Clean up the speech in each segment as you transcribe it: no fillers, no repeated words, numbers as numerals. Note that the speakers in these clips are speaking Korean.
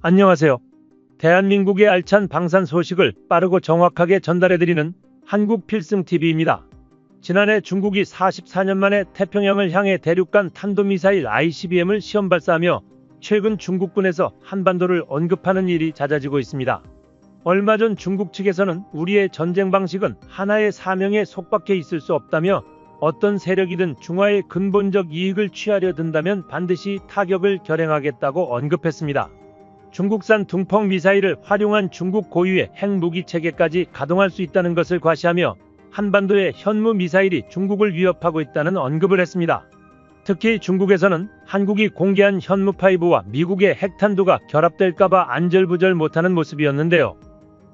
안녕하세요. 대한민국의 알찬 방산 소식을 빠르고 정확하게 전달해드리는 한국필승TV입니다. 지난해 중국이 44년 만에 태평양을 향해 대륙간 탄도미사일 ICBM을 시험 발사하며 최근 중국군에서 한반도를 언급하는 일이 잦아지고 있습니다. 얼마 전 중국 측에서는 우리의 전쟁 방식은 하나의 사명에 속박해 있을 수 없다며 어떤 세력이든 중화의 근본적 이익을 취하려 든다면 반드시 타격을 결행하겠다고 언급했습니다. 중국산 둥펑 미사일을 활용한 중국 고유의 핵무기 체계까지 가동할 수 있다는 것을 과시하며 한반도의 현무 미사일이 중국을 위협하고 있다는 언급을 했습니다. 특히 중국에서는 한국이 공개한 현무5와 미국의 핵탄두가 결합될까봐 안절부절 못하는 모습이었는데요.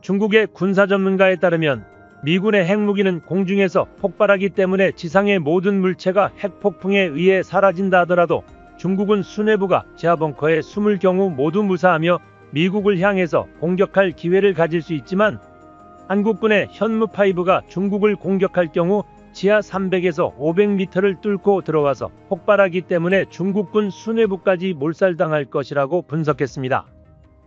중국의 군사 전문가에 따르면 미군의 핵무기는 공중에서 폭발하기 때문에 지상의 모든 물체가 핵폭풍에 의해 사라진다 하더라도 중국은 수뇌부가 지하벙커에 숨을 경우 모두 무사하며 미국을 향해서 공격할 기회를 가질 수 있지만 한국군의 현무5가 중국을 공격할 경우 지하 300에서 500m를 뚫고 들어와서 폭발하기 때문에 중국군 수뇌부까지 몰살당할 것이라고 분석했습니다.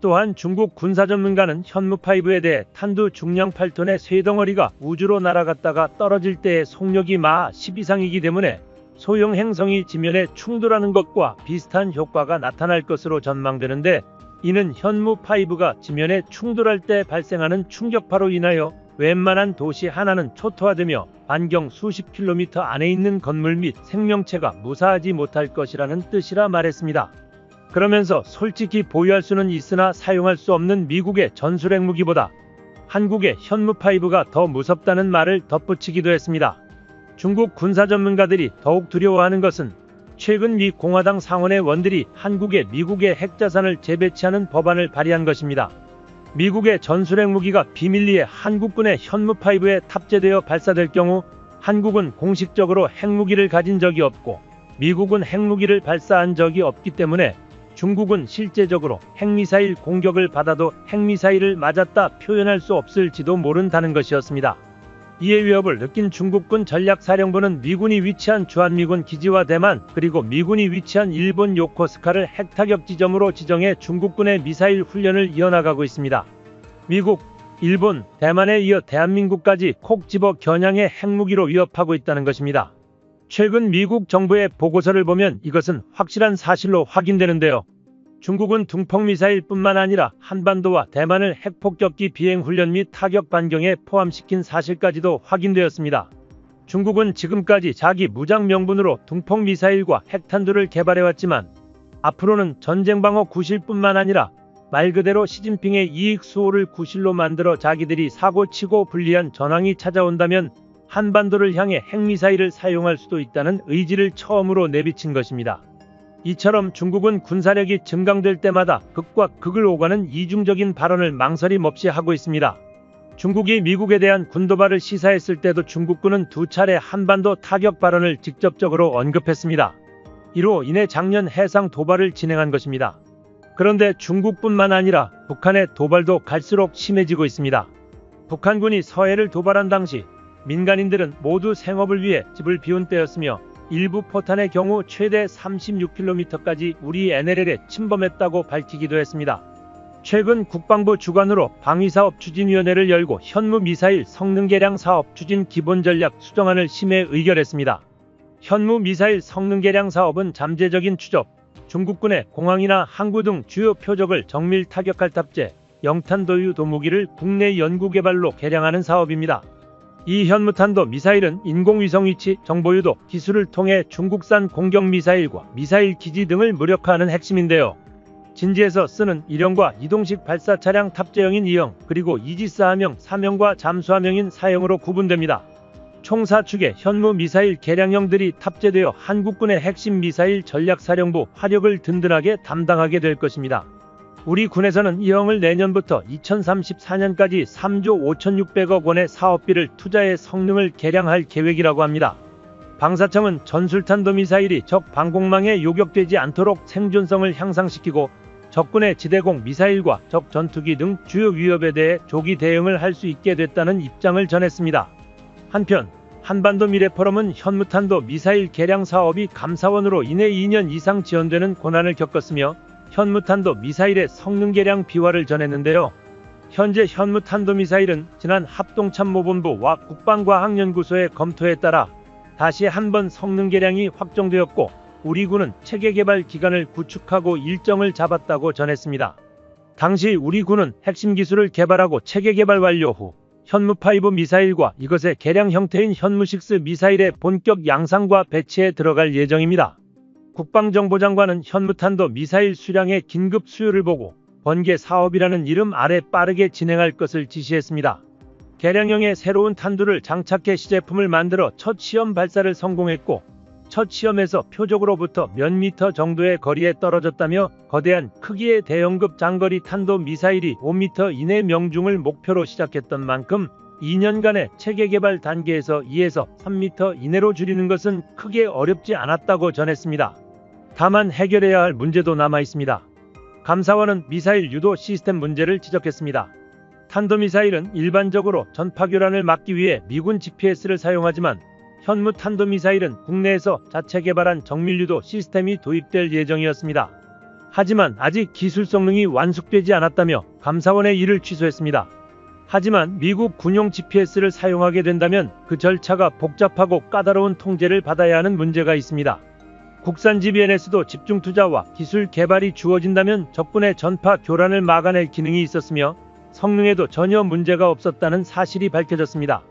또한 중국 군사 전문가는 현무5에 대해 탄두 중량 8톤의 쇠덩어리가 우주로 날아갔다가 떨어질 때의 속력이 마하 10 이상이기 때문에 소형 행성이 지면에 충돌하는 것과 비슷한 효과가 나타날 것으로 전망되는데, 이는 현무5가 지면에 충돌할 때 발생하는 충격파로 인하여 웬만한 도시 하나는 초토화되며 반경 수십 킬로미터 안에 있는 건물 및 생명체가 무사하지 못할 것이라는 뜻이라 말했습니다. 그러면서 솔직히 보유할 수는 있으나 사용할 수 없는 미국의 전술핵 무기보다 한국의 현무5가 더 무섭다는 말을 덧붙이기도 했습니다. 중국 군사 전문가들이 더욱 두려워하는 것은 최근 미 공화당 상원의 원들이 한국에 미국의 핵자산을 재배치하는 법안을 발의한 것입니다. 미국의 전술핵 무기가 비밀리에 한국군의 현무5에 탑재되어 발사될 경우 한국은 공식적으로 핵무기를 가진 적이 없고 미국은 핵무기를 발사한 적이 없기 때문에 중국은 실제적으로 핵미사일 공격을 받아도 핵미사일을 맞았다 표현할 수 없을지도 모른다는 것이었습니다. 이에 위협을 느낀 중국군 전략사령부는 미군이 위치한 주한미군 기지와 대만 그리고 미군이 위치한 일본 요코스카를 핵타격 지점으로 지정해 중국군의 미사일 훈련을 이어나가고 있습니다. 미국, 일본, 대만에 이어 대한민국까지 콕 집어 겨냥해 핵무기로 위협하고 있다는 것입니다. 최근 미국 정부의 보고서를 보면 이것은 확실한 사실로 확인되는데요. 중국은 둥펑 미사일뿐만 아니라 한반도와 대만을 핵폭격기 비행훈련 및 타격 반경에 포함시킨 사실까지도 확인되었습니다. 중국은 지금까지 자기 무장 명분으로 둥펑 미사일과 핵탄두를 개발해왔지만 앞으로는 전쟁방어 구실뿐만 아니라 말 그대로 시진핑의 이익 수호를 구실로 만들어 자기들이 사고치고 불리한 전황이 찾아온다면 한반도를 향해 핵미사일을 사용할 수도 있다는 의지를 처음으로 내비친 것입니다. 이처럼 중국은 군사력이 증강될 때마다 극과 극을 오가는 이중적인 발언을 망설임 없이 하고 있습니다. 중국이 미국에 대한 군도발을 시사했을 때도 중국군은 2차례 한반도 타격 발언을 직접적으로 언급했습니다. 이로 인해 작년 해상 도발을 진행한 것입니다. 그런데 중국뿐만 아니라 북한의 도발도 갈수록 심해지고 있습니다. 북한군이 서해를 도발한 당시 민간인들은 모두 생업을 위해 집을 비운 때였으며 일부 포탄의 경우 최대 36km까지 우리 NLL에 침범했다고 밝히기도 했습니다. 최근 국방부 주관으로 방위사업 추진위원회를 열고 현무 미사일 성능 개량 사업 추진 기본전략 수정안을 심의 의결했습니다. 현무 미사일 성능 개량 사업은 잠재적인 추적, 중국군의 공항이나 항구 등 주요 표적을 정밀 타격할 탑재, 영탄도유 도무기를 국내 연구개발로 개량하는 사업입니다. 이 현무탄도 미사일은 인공위성 위치 정보유도 기술을 통해 중국산 공격미사일과 미사일 기지 등을 무력화하는 핵심인데요. 진지에서 쓰는 1형과 이동식 발사차량 탑재형인 2형 그리고 이지스함형 3형과 잠수함형인 4형으로 구분됩니다. 총 4축의 현무 미사일 개량형들이 탑재되어 한국군의 핵심 미사일 전략사령부 화력을 든든하게 담당하게 될 것입니다. 우리 군에서는 이 형을 내년부터 2034년까지 3조 5,600억 원의 사업비를 투자해 성능을 개량할 계획이라고 합니다. 방사청은 전술탄도미사일이 적 방공망에 요격되지 않도록 생존성을 향상시키고 적군의 지대공 미사일과 적 전투기 등 주요 위협에 대해 조기 대응을 할 수 있게 됐다는 입장을 전했습니다. 한편 한반도 미래포럼은 현무탄도 미사일 개량 사업이 감사원으로 인해 2년 이상 지연되는 고난을 겪었으며 현무탄도 미사일의 성능 개량 비화를 전했는데요. 현재 현무탄도미사일은 지난 합동참모본부와 국방과학연구소의 검토에 따라 다시 한번 성능 개량이 확정되었고 우리 군은 체계 개발 기간을 구축하고 일정을 잡았다고 전했습니다. 당시 우리 군은 핵심 기술을 개발하고 체계 개발 완료 후 현무5 미사일과 이것의 개량 형태인 현무6 미사일의 본격 양상과 배치에 들어갈 예정입니다. 국방정보장관은 현무탄도 미사일 수량의 긴급 수요를 보고 번개 사업이라는 이름 아래 빠르게 진행할 것을 지시했습니다. 개량형의 새로운 탄두를 장착해 시제품을 만들어 첫 시험 발사를 성공했고 첫 시험에서 표적으로부터 몇 미터 정도의 거리에 떨어졌다며 거대한 크기의 대형급 장거리 탄도 미사일이 5m 이내 명중을 목표로 시작했던 만큼 2년간의 체계 개발 단계에서 2에서 3m 이내로 줄이는 것은 크게 어렵지 않았다고 전했습니다. 다만 해결해야 할 문제도 남아 있습니다. 감사원은 미사일 유도 시스템 문제를 지적했습니다. 탄도미사일은 일반적으로 전파교란을 막기 위해 미군 GPS를 사용하지만 현무 탄도미사일은 국내에서 자체 개발한 정밀유도 시스템이 도입될 예정이었습니다. 하지만 아직 기술 성능이 완숙되지 않았다며 감사원의 이를 취소했습니다. 하지만 미국 군용 GPS를 사용하게 된다면 그 절차가 복잡하고 까다로운 통제를 받아야 하는 문제가 있습니다. 국산 GBNS도 집중 투자와 기술 개발이 주어진다면 적군의 전파 교란을 막아낼 기능이 있었으며 성능에도 전혀 문제가 없었다는 사실이 밝혀졌습니다.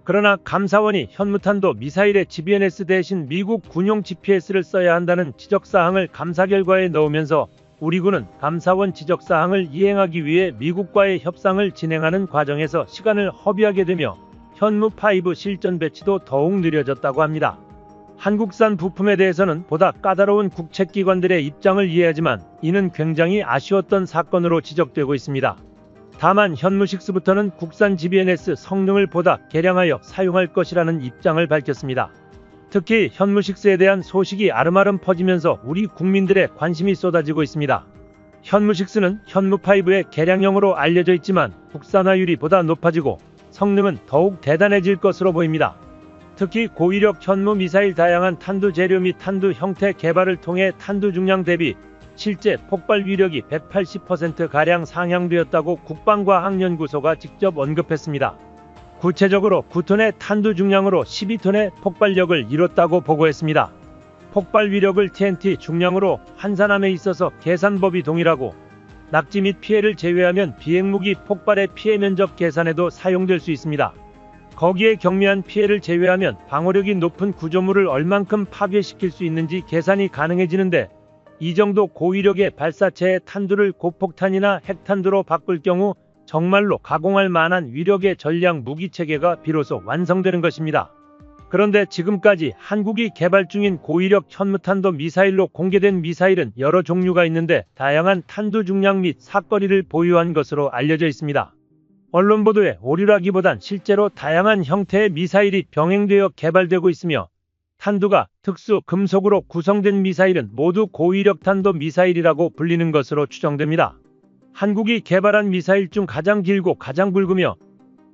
그러나 감사원이 현무탄도 미사일의 GBNS 대신 미국 군용 GPS를 써야 한다는 지적사항을 감사 결과에 넣으면서 우리 군은 감사원 지적사항을 이행하기 위해 미국과의 협상을 진행하는 과정에서 시간을 허비하게 되며 현무5 실전 배치도 더욱 느려졌다고 합니다. 한국산 부품에 대해서는 보다 까다로운 국책기관들의 입장을 이해하지만 이는 굉장히 아쉬웠던 사건으로 지적되고 있습니다. 다만 현무6부터는 국산 GBNS 성능을 보다 개량하여 사용할 것이라는 입장을 밝혔습니다. 특히 현무6에 대한 소식이 아름아름 퍼지면서 우리 국민들의 관심이 쏟아지고 있습니다. 현무6는 현무5의 개량형으로 알려져 있지만 국산화율이 보다 높아지고 성능은 더욱 대단해질 것으로 보입니다. 특히 고위력 현무 미사일 다양한 탄두 재료 및 탄두 형태 개발을 통해 탄두 중량 대비 실제 폭발 위력이 180%가량 상향되었다고 국방과학연구소가 직접 언급했습니다. 구체적으로 9톤의 탄두 중량으로 12톤의 폭발력을 이뤘다고 보고했습니다. 폭발 위력을 TNT 중량으로 환산함에 있어서 계산법이 동일하고 낙지 및 피해를 제외하면 비행무기 폭발의 피해 면적 계산에도 사용될 수 있습니다. 거기에 경미한 피해를 제외하면 방어력이 높은 구조물을 얼만큼 파괴시킬 수 있는지 계산이 가능해지는데 이 정도 고위력의 발사체의 탄두를 고폭탄이나 핵탄두로 바꿀 경우 정말로 가공할 만한 위력의 전략 무기체계가 비로소 완성되는 것입니다. 그런데 지금까지 한국이 개발 중인 고위력 현무탄도 미사일로 공개된 미사일은 여러 종류가 있는데 다양한 탄두 중량 및 사거리를 보유한 것으로 알려져 있습니다. 언론 보도에 오류라기보단 실제로 다양한 형태의 미사일이 병행되어 개발되고 있으며 탄두가 특수 금속으로 구성된 미사일은 모두 고위력 탄도 미사일이라고 불리는 것으로 추정됩니다. 한국이 개발한 미사일 중 가장 길고 가장 굵으며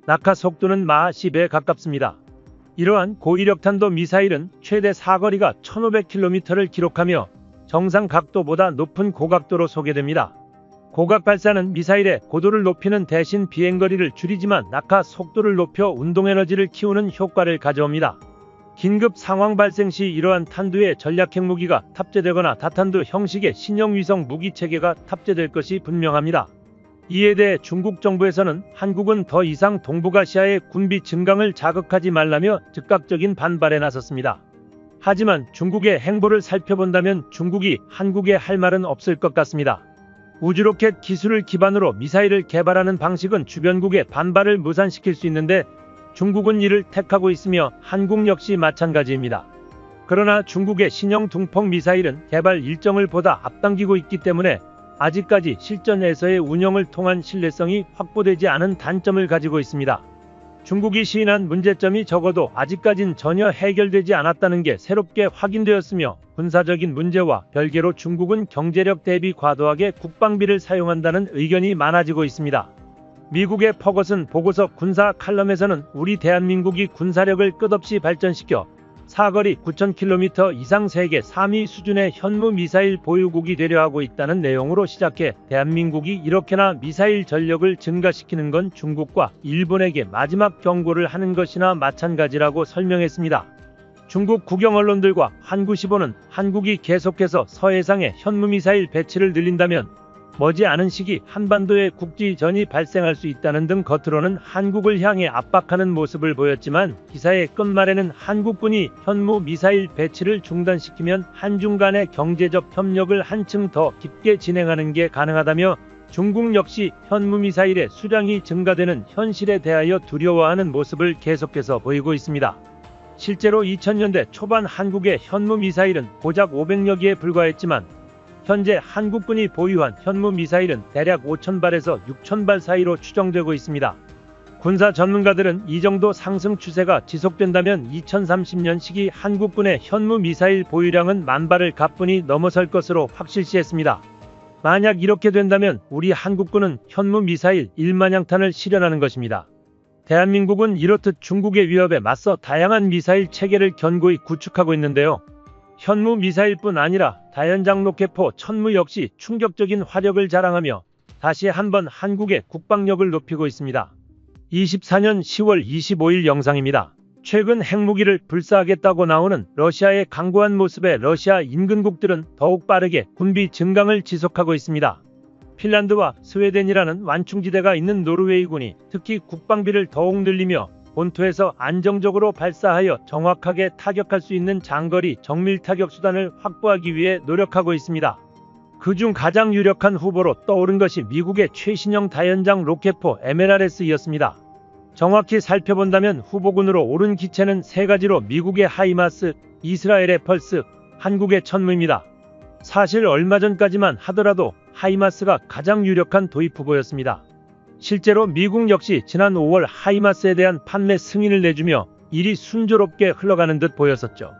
낙하 속도는 마하 10에 가깝습니다. 이러한 고위력 탄도 미사일은 최대 사거리가 1500km를 기록하며 정상 각도보다 높은 고각도로 소개됩니다. 고각 발사는 미사일의 고도를 높이는 대신 비행거리를 줄이지만 낙하 속도를 높여 운동에너지를 키우는 효과를 가져옵니다. 긴급 상황 발생 시 이러한 탄두에 전략핵무기가 탑재되거나 다탄두 형식의 신형 위성 무기체계가 탑재될 것이 분명합니다. 이에 대해 중국 정부에서는 한국은 더 이상 동북아시아의 군비 증강을 자극하지 말라며 즉각적인 반발에 나섰습니다. 하지만 중국의 행보를 살펴본다면 중국이 한국에 할 말은 없을 것 같습니다. 우주로켓 기술을 기반으로 미사일을 개발하는 방식은 주변국의 반발을 무산시킬 수 있는데 중국은 이를 택하고 있으며 한국 역시 마찬가지입니다. 그러나 중국의 신형 둥펑 미사일은 개발 일정을 보다 앞당기고 있기 때문에 아직까지 실전에서의 운영을 통한 신뢰성이 확보되지 않은 단점을 가지고 있습니다. 중국이 시인한 문제점이 적어도 아직까진 전혀 해결되지 않았다는 게 새롭게 확인되었으며 군사적인 문제와 별개로 중국은 경제력 대비 과도하게 국방비를 사용한다는 의견이 많아지고 있습니다. 미국의 퍼거슨 보고서 군사 칼럼에서는 우리 대한민국이 군사력을 끝없이 발전시켜 사거리 9,000km 이상 세계 3위 수준의 현무 미사일 보유국이 되려 하고 있다는 내용으로 시작해 대한민국이 이렇게나 미사일 전력을 증가시키는 건 중국과 일본에게 마지막 경고를 하는 것이나 마찬가지라고 설명했습니다. 중국 국영 언론들과 한구시보는 한국이 계속해서 서해상에 현무미사일 배치를 늘린다면 머지않은 시기 한반도에 국지전이 발생할 수 있다는 등 겉으로는 한국을 향해 압박하는 모습을 보였지만 기사의 끝말에는 한국군이 현무미사일 배치를 중단시키면 한중 간의 경제적 협력을 한층 더 깊게 진행하는 게 가능하다며 중국 역시 현무미사일의 수량이 증가되는 현실에 대하여 두려워하는 모습을 계속해서 보이고 있습니다. 실제로 2000년대 초반 한국의 현무미사일은 고작 500여 개에 불과했지만 현재 한국군이 보유한 현무미사일은 대략 5,000발에서 6,000발 사이로 추정되고 있습니다. 군사 전문가들은 이 정도 상승 추세가 지속된다면 2030년 시기 한국군의 현무미사일 보유량은 10,000발을 가뿐히 넘어설 것으로 확실시했습니다. 만약 이렇게 된다면 우리 한국군은 현무미사일 1만여 탄을 실현하는 것입니다. 대한민국은 이렇듯 중국의 위협에 맞서 다양한 미사일 체계를 견고히 구축하고 있는데요. 현무 미사일뿐 아니라 다연장 로켓포 천무 역시 충격적인 화력을 자랑하며 다시 한번 한국의 국방력을 높이고 있습니다. 24년 10월 25일 영상입니다. 최근 핵무기를 불사하겠다고 나오는 러시아의 강고한 모습에 러시아 인근국들은 더욱 빠르게 군비 증강을 지속하고 있습니다. 핀란드와 스웨덴이라는 완충지대가 있는 노르웨이군이 특히 국방비를 더욱 늘리며 본토에서 안정적으로 발사하여 정확하게 타격할 수 있는 장거리 정밀 타격 수단을 확보하기 위해 노력하고 있습니다. 그중 가장 유력한 후보로 떠오른 것이 미국의 최신형 다연장 로켓포 MLRS였습니다. 정확히 살펴본다면 후보군으로 오른 기체는 세 가지로 미국의 하이마스, 이스라엘의 펄스, 한국의 천무입니다. 사실 얼마 전까지만 하더라도 하이마스가 가장 유력한 도입 후보였습니다. 실제로 미국 역시 지난 5월 하이마스에 대한 판매 승인을 내주며 일이 순조롭게 흘러가는 듯 보였었죠.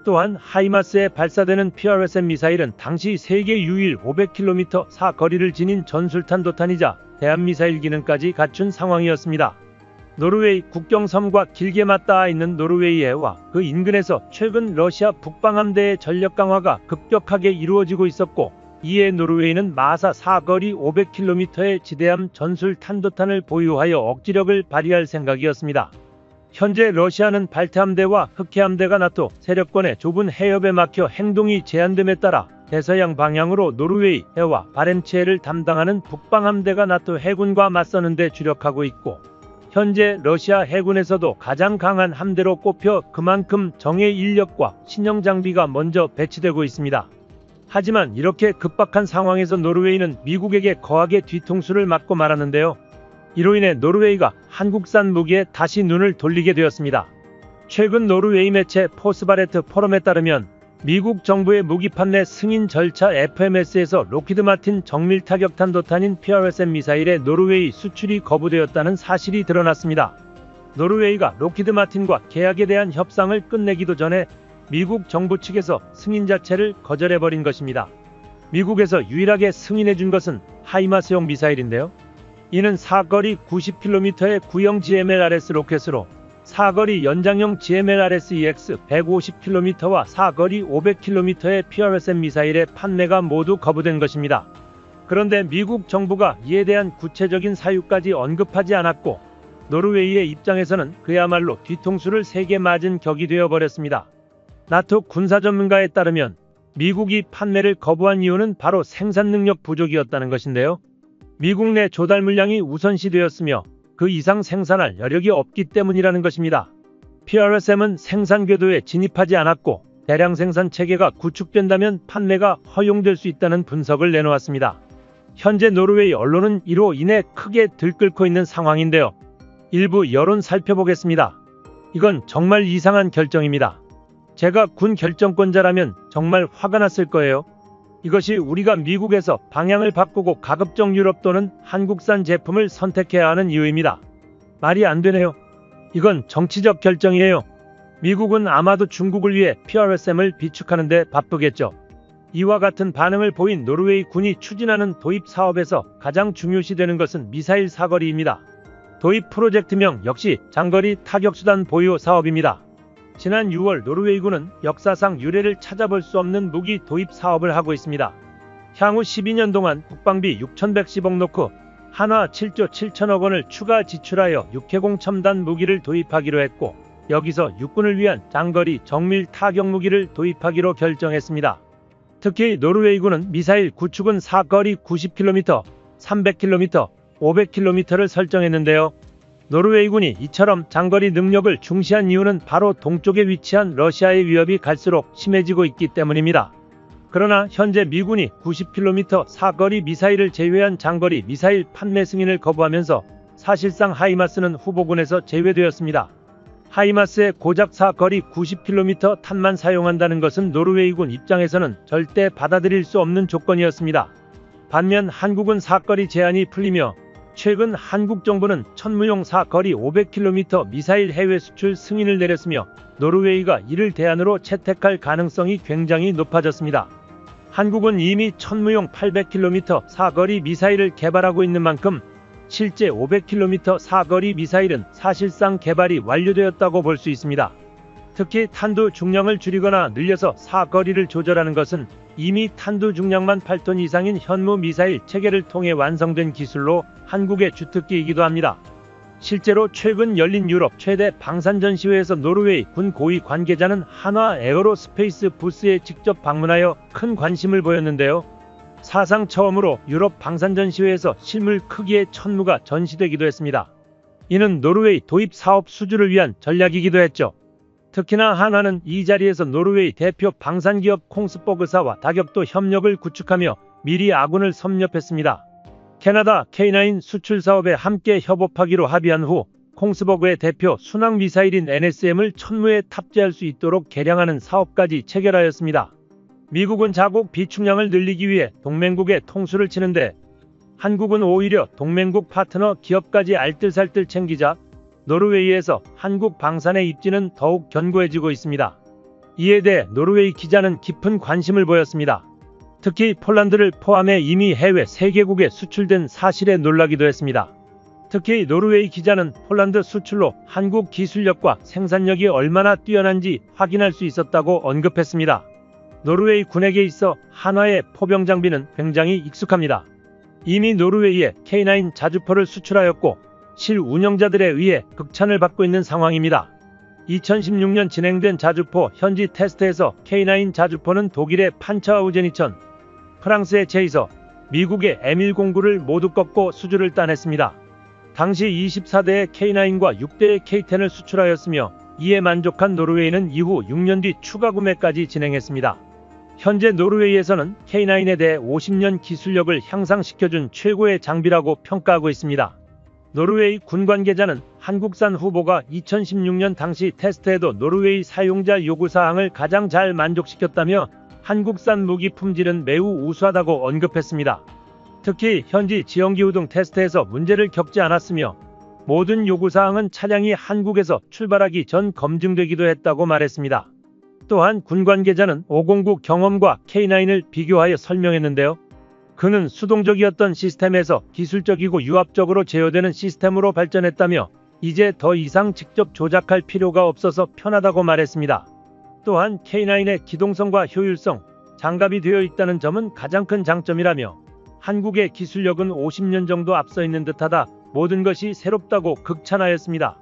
또한 하이마스에 발사되는 PRSM 미사일은 당시 세계 유일 500km 사거리를 지닌 전술탄도탄이자 대한미사일 기능까지 갖춘 상황이었습니다. 노르웨이 국경섬과 길게 맞닿아 있는 노르웨이 해와 그 인근에서 최근 러시아 북방함대의 전력 강화가 급격하게 이루어지고 있었고 이에 노르웨이는 마사 사거리 500km의 지대함 전술 탄도탄을 보유하여 억지력을 발휘할 생각이었습니다. 현재 러시아는 발트함대와 흑해함대가 나토 세력권의 좁은 해협에 막혀 행동이 제한됨에 따라 대서양 방향으로 노르웨이 해와 바렌츠해를 담당하는 북방함대가 나토 해군과 맞서는 데 주력하고 있고 현재 러시아 해군에서도 가장 강한 함대로 꼽혀 그만큼 정예 인력과 신형 장비가 먼저 배치되고 있습니다. 하지만 이렇게 급박한 상황에서 노르웨이는 미국에게 거하게 뒤통수를 맞고 말았는데요. 이로 인해 노르웨이가 한국산 무기에 다시 눈을 돌리게 되었습니다. 최근 노르웨이 매체 포스바레트 포럼에 따르면 미국 정부의 무기 판매 승인 절차 FMS에서 로키드 마틴 정밀 타격탄도탄인 PRSM 미사일의 노르웨이 수출이 거부되었다는 사실이 드러났습니다. 노르웨이가 로키드 마틴과 계약에 대한 협상을 끝내기도 전에 미국 정부 측에서 승인 자체를 거절해버린 것입니다. 미국에서 유일하게 승인해준 것은 하이마스용 미사일인데요. 이는 사거리 90km의 구형 GMLRS 로켓으로 사거리 연장형 GMLRS-EX 150km와 사거리 500km의 PRSM 미사일의 판매가 모두 거부된 것입니다. 그런데 미국 정부가 이에 대한 구체적인 사유까지 언급하지 않았고 노르웨이의 입장에서는 그야말로 뒤통수를 세게 맞은 격이 되어버렸습니다. 나토 군사 전문가에 따르면 미국이 판매를 거부한 이유는 바로 생산 능력 부족이었다는 것인데요. 미국 내 조달 물량이 우선시되었으며 그 이상 생산할 여력이 없기 때문이라는 것입니다. PRSM은 생산 궤도에 진입하지 않았고 대량 생산 체계가 구축된다면 판매가 허용될 수 있다는 분석을 내놓았습니다. 현재 노르웨이 언론은 이로 인해 크게 들끓고 있는 상황인데요. 일부 여론 살펴보겠습니다. 이건 정말 이상한 결정입니다. 제가 군 결정권자라면 정말 화가 났을 거예요. 이것이 우리가 미국에서 방향을 바꾸고 가급적 유럽 또는 한국산 제품을 선택해야 하는 이유입니다. 말이 안 되네요. 이건 정치적 결정이에요. 미국은 아마도 중국을 위해 PRSM을 비축하는 데 바쁘겠죠. 이와 같은 반응을 보인 노르웨이 군이 추진하는 도입 사업에서 가장 중요시되는 것은 미사일 사거리입니다. 도입 프로젝트명 역시 장거리 타격수단 보유 사업입니다. 지난 6월 노르웨이군은 역사상 유례를 찾아볼 수 없는 무기 도입 사업을 하고 있습니다. 향후 12년 동안 국방비 6,110억 놓고 한화 7조 7천억 원을 추가 지출하여 육해공 첨단 무기를 도입하기로 했고, 여기서 육군을 위한 장거리 정밀 타격 무기를 도입하기로 결정했습니다. 특히 노르웨이군은 미사일 구축은 사거리 90km, 300km, 500km를 설정했는데요. 노르웨이군이 이처럼 장거리 능력을 중시한 이유는 바로 동쪽에 위치한 러시아의 위협이 갈수록 심해지고 있기 때문입니다. 그러나 현재 미군이 90km 사거리 미사일을 제외한 장거리 미사일 판매 승인을 거부하면서 사실상 하이마스는 후보군에서 제외되었습니다. 하이마스의 고작 사거리 90km 탄만 사용한다는 것은 노르웨이군 입장에서는 절대 받아들일 수 없는 조건이었습니다. 반면 한국은 사거리 제한이 풀리며 최근 한국 정부는 천무용 사거리 500km 미사일 해외 수출 승인을 내렸으며 노르웨이가 이를 대안으로 채택할 가능성이 굉장히 높아졌습니다. 한국은 이미 천무용 800km 사거리 미사일을 개발하고 있는 만큼 실제 500km 사거리 미사일은 사실상 개발이 완료되었다고 볼 수 있습니다. 특히 탄두 중량을 줄이거나 늘려서 사거리를 조절하는 것은 이미 탄두 중량만 8톤 이상인 현무 미사일 체계를 통해 완성된 기술로 한국의 주특기이기도 합니다. 실제로 최근 열린 유럽 최대 방산전시회에서 노르웨이 군 고위 관계자는 한화 에어로스페이스 부스에 직접 방문하여 큰 관심을 보였는데요. 사상 처음으로 유럽 방산전시회에서 실물 크기의 천무가 전시되기도 했습니다. 이는 노르웨이 도입 사업 수주를 위한 전략이기도 했죠. 특히나 한화는 이 자리에서 노르웨이 대표 방산기업 콩스버그사와 다격도 협력을 구축하며 미리 아군을 섭렵했습니다. 캐나다 K9 수출 사업에 함께 협업하기로 합의한 후 콩스버그의 대표 순항 미사일인 NSM을 천무에 탑재할 수 있도록 개량하는 사업까지 체결하였습니다. 미국은 자국 비축량을 늘리기 위해 동맹국의 통수를 치는데 한국은 오히려 동맹국 파트너 기업까지 알뜰살뜰 챙기자 노르웨이에서 한국 방산의 입지는 더욱 견고해지고 있습니다. 이에 대해 노르웨이 기자는 깊은 관심을 보였습니다. 특히 폴란드를 포함해 이미 해외 3개국에 수출된 사실에 놀라기도 했습니다. 특히 노르웨이 기자는 폴란드 수출로 한국 기술력과 생산력이 얼마나 뛰어난지 확인할 수 있었다고 언급했습니다. 노르웨이 군에게 있어 한화의 포병 장비는 굉장히 익숙합니다. 이미 노르웨이에 K9 자주포를 수출하였고 실운영자들에 의해 극찬을 받고 있는 상황입니다. 2016년 진행된 자주포 현지 테스트에서 K9 자주포는 독일의 판처하우제니천, 프랑스의 제이서, 미국의 M109를 모두 꺾고 수주를 따냈습니다. 당시 24대의 K9과 6대의 K10을 수출하였으며 이에 만족한 노르웨이는 이후 6년 뒤 추가 구매까지 진행했습니다. 현재 노르웨이에서는 K9에 대해 50년 기술력을 향상시켜준 최고의 장비라고 평가하고 있습니다. 노르웨이 군 관계자는 한국산 후보가 2016년 당시 테스트에도 노르웨이 사용자 요구사항을 가장 잘 만족시켰다며 한국산 무기 품질은 매우 우수하다고 언급했습니다. 특히 현지 지형기후 등 테스트에서 문제를 겪지 않았으며 모든 요구사항은 차량이 한국에서 출발하기 전 검증되기도 했다고 말했습니다. 또한 군 관계자는 509 경험과 K9을 비교하여 설명했는데요. 그는 수동적이었던 시스템에서 기술적이고 유압적으로 제어되는 시스템으로 발전했다며 이제 더 이상 직접 조작할 필요가 없어서 편하다고 말했습니다. 또한 K9의 기동성과 효율성, 장갑이 되어 있다는 점은 가장 큰 장점이라며 한국의 기술력은 50년 정도 앞서 있는 듯하다, 모든 것이 새롭다고 극찬하였습니다.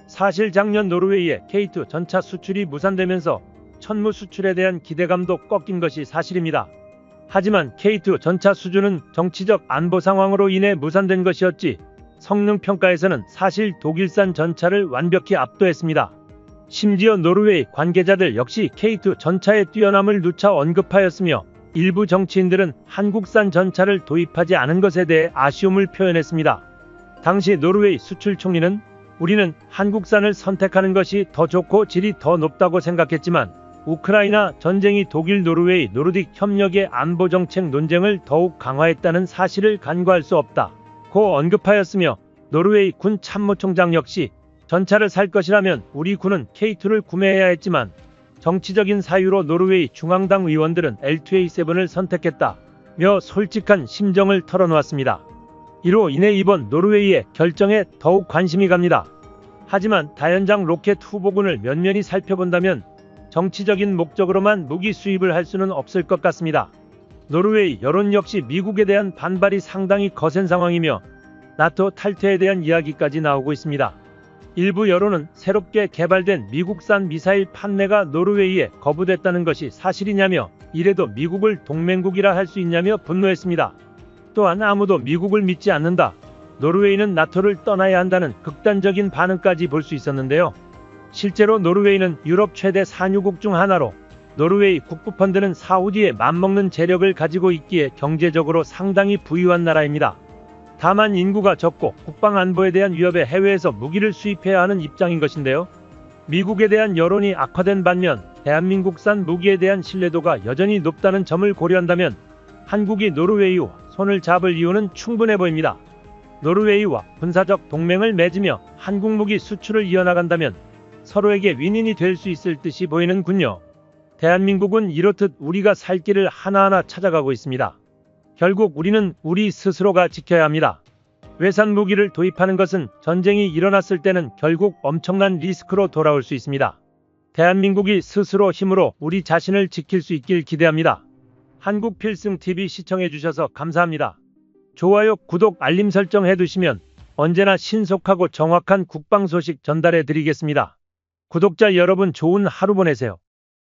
사실 작년 노르웨이의 K2 전차 수출이 무산되면서 천무 수출에 대한 기대감도 꺾인 것이 사실입니다. 하지만 K2 전차 수주는 정치적 안보 상황으로 인해 무산된 것이었지 성능평가에서는 사실 독일산 전차를 완벽히 압도했습니다. 심지어 노르웨이 관계자들 역시 K2 전차의 뛰어남을 누차 언급하였으며 일부 정치인들은 한국산 전차를 도입하지 않은 것에 대해 아쉬움을 표현했습니다. 당시 노르웨이 수출 총리는 우리는 한국산을 선택하는 것이 더 좋고 질이 더 높다고 생각했지만 우크라이나 전쟁이 독일 노르웨이 노르딕 협력의 안보정책 논쟁을 더욱 강화했다는 사실을 간과할 수 없다고 언급하였으며 노르웨이 군 참모총장 역시 전차를 살 것이라면 우리 군은 K2를 구매해야 했지만 정치적인 사유로 노르웨이 중앙당 의원들은 L2A7을 선택했다며 솔직한 심정을 털어놓았습니다. 이로 인해 이번 노르웨이의 결정에 더욱 관심이 갑니다. 하지만 다연장 로켓 후보군을 면면히 살펴본다면 정치적인 목적으로만 무기 수입을 할 수는 없을 것 같습니다. 노르웨이 여론 역시 미국에 대한 반발이 상당히 거센 상황이며 나토 탈퇴에 대한 이야기까지 나오고 있습니다. 일부 여론은 새롭게 개발된 미국산 미사일 판매가 노르웨이에 거부됐다는 것이 사실이냐며 이래도 미국을 동맹국이라 할 수 있냐며 분노했습니다. 또한 아무도 미국을 믿지 않는다. 노르웨이는 나토를 떠나야 한다는 극단적인 반응까지 볼 수 있었는데요. 실제로 노르웨이는 유럽 최대 산유국 중 하나로 노르웨이 국부펀드는 사우디에 맞먹는 재력을 가지고 있기에 경제적으로 상당히 부유한 나라입니다. 다만 인구가 적고 국방안보에 대한 위협에 해외에서 무기를 수입해야 하는 입장인 것인데요. 미국에 대한 여론이 악화된 반면 대한민국산 무기에 대한 신뢰도가 여전히 높다는 점을 고려한다면 한국이 노르웨이와 손을 잡을 이유는 충분해 보입니다. 노르웨이와 군사적 동맹을 맺으며 한국 무기 수출을 이어나간다면 서로에게 윈윈이 될 수 있을 듯이 보이는군요. 대한민국은 이렇듯 우리가 살 길을 하나하나 찾아가고 있습니다. 결국 우리는 우리 스스로가 지켜야 합니다. 외산 무기를 도입하는 것은 전쟁이 일어났을 때는 결국 엄청난 리스크로 돌아올 수 있습니다. 대한민국이 스스로 힘으로 우리 자신을 지킬 수 있길 기대합니다. 한국필승TV 시청해주셔서 감사합니다. 좋아요, 구독, 알림 설정 해두시면 언제나 신속하고 정확한 국방 소식 전달해드리겠습니다. 구독자 여러분 좋은 하루 보내세요.